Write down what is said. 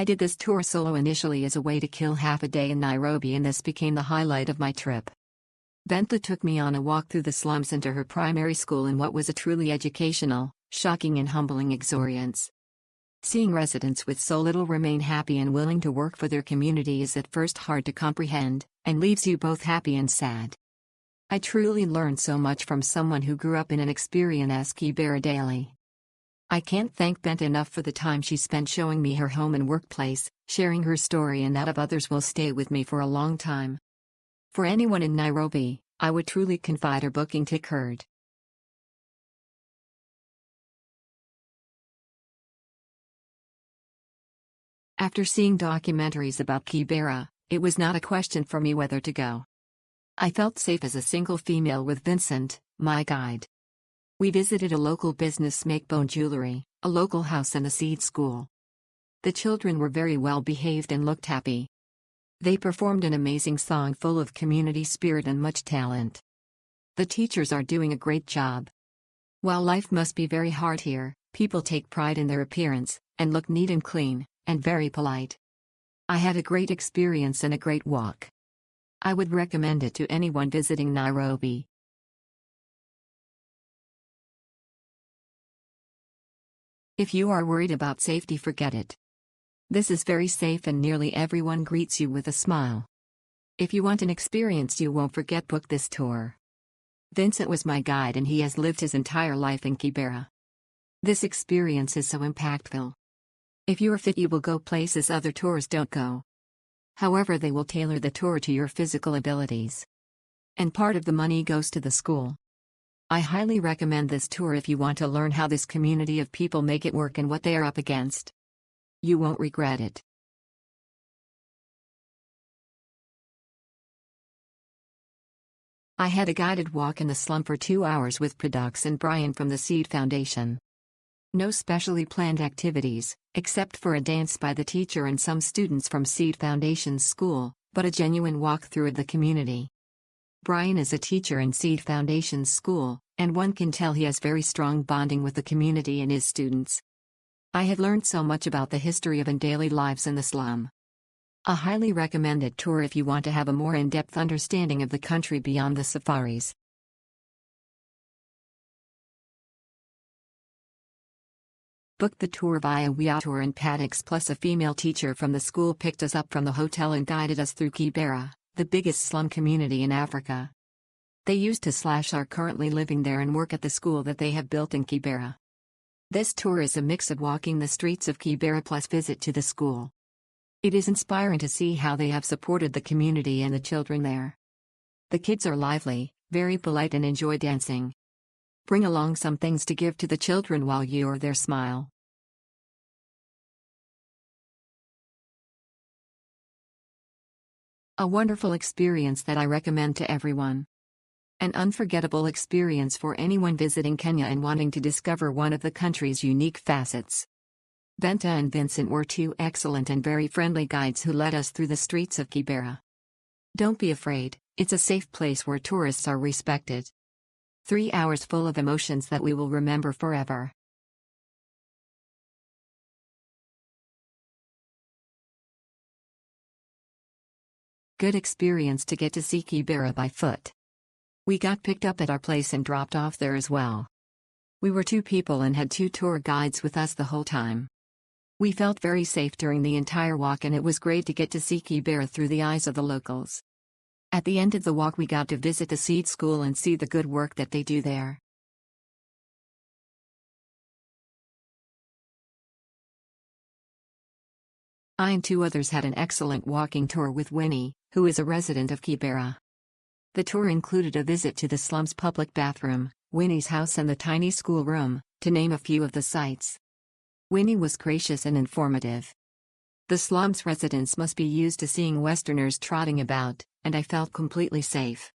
I did this tour solo initially as a way to kill half a day in Nairobi, and this became the highlight of my trip. Benta took me on a walk through the slums into her primary school in what was a truly educational, shocking and humbling experience. Seeing residents with so little remain happy and willing to work for their community is at first hard to comprehend, and leaves you both happy and sad. I truly learned so much from someone who grew up in an experience as Kibera daily. I can't thank Benta enough for the time she spent showing me her home and workplace, sharing her story, and that of others will stay with me for a long time. For anyone in Nairobi, I would truly confide her booking ticket. After seeing documentaries about Kibera, it was not a question for me whether to go. I felt safe as a single female with Vincent, my guide. We visited a local business, make bone jewelry, a local house and a seed school. The children were very well behaved and looked happy. They performed an amazing song full of community spirit and much talent. The teachers are doing a great job. While life must be very hard here, people take pride in their appearance, and look neat and clean, and very polite. I had a great experience and a great walk. I would recommend it to anyone visiting Nairobi. If you are worried about safety, forget it. This is very safe and nearly everyone greets you with a smile. If you want an experience you won't forget, book this tour. Vincent was my guide and he has lived his entire life in Kibera. This experience is so impactful. If you are fit, you will go places other tours don't go. However, they will tailor the tour to your physical abilities. And part of the money goes to the school. I highly recommend this tour if you want to learn how this community of people make it work and what they are up against. You won't regret it. I had a guided walk in the slum for 2 hours with Pradox and Brian from the Seed Foundation. No specially planned activities, except for a dance by the teacher and some students from Seed Foundation's school, but a genuine walk through the community. Brian is a teacher in Seed Foundation's school, and one can tell he has very strong bonding with the community and his students. I have learned so much about the history of and daily lives in the slum. A highly recommended tour if you want to have a more in-depth understanding of the country beyond the safaris. Booked the tour via WeAtour, and Paddocks plus a female teacher from the school picked us up from the hotel and guided us through Kibera, the biggest slum community in Africa. They used to / are currently living there and work at the school that they have built in Kibera. This tour is a mix of walking the streets of Kibera plus visit to the school. It is inspiring to see how they have supported the community and the children there. The kids are lively, very polite and enjoy dancing. Bring along some things to give to the children while you are there. Smile. A wonderful experience that I recommend to everyone. An unforgettable experience for anyone visiting Kenya and wanting to discover one of the country's unique facets. Benta and Vincent were two excellent and very friendly guides who led us through the streets of Kibera. Don't be afraid, it's a safe place where tourists are respected. 3 hours full of emotions that we will remember forever. Good experience to get to see Kibera by foot. We got picked up at our place and dropped off there as well. We were 2 people and had 2 tour guides with us the whole time. We felt very safe during the entire walk, and it was great to get to see Kibera through the eyes of the locals. At the end of the walk we got to visit the seed school and see the good work that they do there. I and 2 others had an excellent walking tour with Winnie, who is a resident of Kibera. The tour included a visit to the slum's public bathroom, Winnie's house and the tiny schoolroom, to name a few of the sights. Winnie was gracious and informative. The slum's residents must be used to seeing Westerners trotting about, and I felt completely safe.